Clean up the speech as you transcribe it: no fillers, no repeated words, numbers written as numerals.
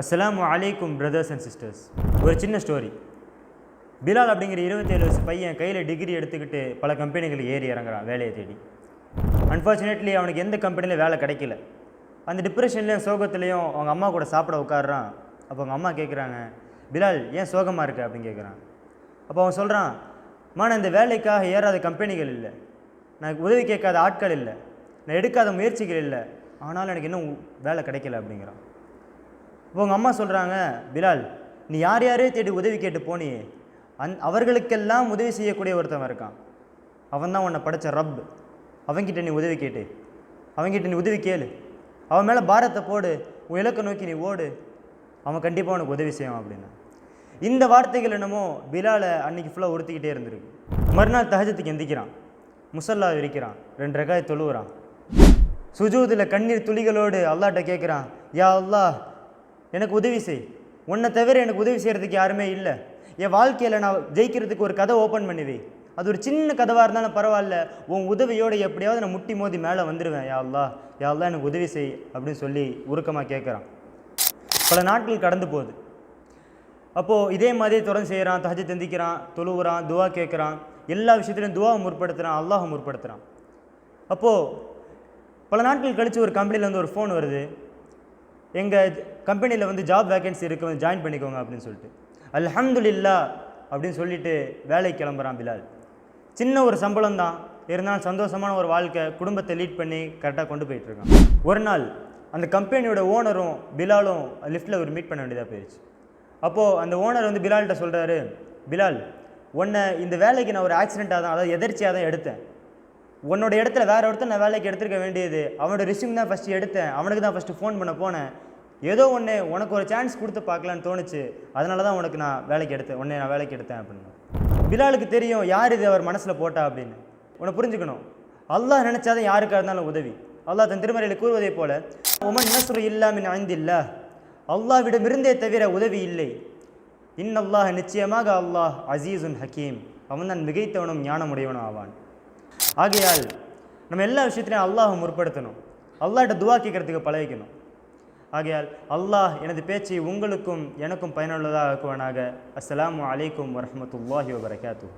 அஸ்ஸலாமு அலைக்கும் brothers and sisters. ஒரு சின்ன ஸ்டோரி. பிலால் அப்படிங்கிற 27 வயசு பையன் கையில் டிகிரி எடுத்துக்கிட்டு பல கம்பெனிகளுக்கு ஏறி இறங்குறான் வேலையை தேடி. அன்ஃபார்ச்சுனேட்லி அவனுக்கு எந்த கம்பெனியில் வேலை கிடைக்கல. அந்த டிப்ரெஷன்லேயும் சோகத்துலேயும் அவங்க அம்மா கூட சாப்பிட உட்காடுறான். அப்போ அவங்க அம்மா கேட்குறாங்க, பிலால் ஏன் சோகமாக இருக்க அப்படின்னு கேட்குறான். அப்போ அவன் சொல்கிறான், நான் இந்த வேலைக்காக ஏறாத கம்பெனிகள் இல்லை, நான் உதவி கேட்காத ஆட்கள் இல்லை, நான் எடுக்காத முயற்சிகள் இல்லை, ஆனாலும் எனக்கு இன்னும் வேலை கிடைக்கல அப்படிங்கிறான். இப்போ உங்கள் அம்மா சொல்கிறாங்க, பிலால் நீ யார் யாரே தேடி உதவி கேட்டு போனியே, அவர்களுக்கெல்லாம் உதவி செய்யக்கூடிய ஒருத்தவன் இருக்கான், அவன் தான் உன்னை படைச்ச ரப், அவன்கிட்ட நீ உதவி கேட்டு, அவன்கிட்ட நீ உதவி கேளு, அவன் மேலே பாரத்தை போடு, உன் இலக்கை நோக்கி நீ ஓடு, அவன் கண்டிப்பாக உனக்கு உதவி செய்வான் அப்படின்னா. இந்த வார்த்தைகள் என்னமோ பிலாலை அன்றைக்கி ஃபுல்லாக உறுத்திக்கிட்டே இருந்திருக்கு. மறுநாள் தஹஜத்துக்கு எந்திக்கிறான், முசல்லா விரிக்கிறான், 2 ரகாத் தொழுகிறான். சுஜூதில் கண்ணீர் துளிகளோடு அல்லாஹ்ட்ட கேட்குறான், யா அல்லாஹ் எனக்கு உதவி செய், உன்னை தவிர எனக்கு உதவி செய்கிறதுக்கு யாருமே இல்லை, என் வாழ்க்கையில் நான் ஜெயிக்கிறதுக்கு ஒரு கதை ஓப்பன் பண்ணுவேன், அது ஒரு சின்ன கதவாக இருந்தாலும் பரவாயில்ல, உன் உதவியோடு எப்படியாவது நான் முட்டி மோதி மேலே வந்துடுவேன், யா அல்லாஹ் எனக்கு உதவி செய் அப்படின்னு சொல்லி உருக்கமாக கேட்குறான். பல நாட்கள் கடந்து போகுது. அப்போது இதே மாதிரி தொடர்ந்து செய்கிறான், தஹஜ்ஜத் எந்திக்கிறான், தொழுகிறான், துவா கேட்குறான், எல்லா விஷயத்துலையும் துவாவை முற்படுத்துகிறான், அல்லாஹை முற்படுத்துகிறான். அப்போது பல நாட்கள் கழித்து ஒரு கம்பெனியில் ஒரு ஃபோன் வருது, எங்கள் கம்பெனியில் ஜாப் வேகன்சி இருக்குது, ஜாயின் பண்ணிக்கோங்க அப்படின்னு சொல்லிட்டு. அல்ஹம்துலில்லாஹ் அப்படின்னு சொல்லிட்டு வேலைக்கு கிளம்புறான் பிலால். சின்ன ஒரு சம்பளம் தான் இருந்தாலும் சந்தோஷமான ஒரு வாழ்க்கை, குடும்பத்தை லீட் பண்ணி கரெக்டாக கொண்டு போயிட்டுருக்கான். ஒரு நாள் அந்த கம்பெனியோட ஓனரும் பிலாலும் லிஃப்ட்டில் ஒரு மீட் பண்ண வேண்டியதாக போயிடுச்சு. அப்போது அந்த ஓனர் பிலால்கிட்ட சொல்கிறாரு, பிலால் உன்னை இந்த வேலைக்கு நான் ஒரு ஆக்சிடெண்ட்டாக தான், அதாவது எதிர்ச்சியாக தான் எடுத்தேன், உன்னோட இடத்துல வேறு ஒருத்தர் நான் வேலைக்கு எடுத்துருக்க வேண்டியது, அவனோட ரெஸ்யூம் தான் ஃபஸ்ட்டு எடுத்தேன், அவனுக்கு தான் ஃபஸ்ட்டு ஃபோன் பண்ண போனேன், ஏதோ ஒன்று உனக்கு ஒரு சான்ஸ் கொடுத்து பார்க்கலான்னு தோணுச்சு, அதனால தான் உனக்கு நான் வேலைக்கு எடுத்தேன், உன்னை நான் வேலைக்கு எடுத்தேன் அப்படின்னு. பிலாலுக்கு தெரியும் யார் இது அவர் மனசில் போட்டா அப்படின்னு. உன்னை புரிஞ்சுக்கணும், அல்லாஹ் நினச்சாதான் யாருக்காக இருந்தாலும் உதவி. அல்லாஹ் தன் திருமறையில் கூறுவதை போல, உமன் நஸ்ரு இல்லா மின் இந்தில்லாஹ், அல்லாஹ்விடமிருந்தே தவிர உதவி இல்லை, இன்னல்லாஹ் நிச்சயமாக அல்லாஹ் அசீசுன் ஹக்கீம், அவன் தான் மிகைத்தவனும் ஞானமுடையவனும் ஆவான். ஆகையால் நம்ம எல்லா விஷயத்திலையும் அல்லாஹை முற்படுத்தணும், அல்லாஹ்கிட்ட துவா கேட்கறதுக்கு பழகிக்கணும். ஆகையால் அல்லாஹ் எனது பேச்சை உங்களுக்கும் எனக்கும் பயனுள்ளதாக ஆக்குவானாக. அஸ்ஸலாமு அலைக்கும் வரஹ்மத்துல்லாஹி வபரகாத்துஹு.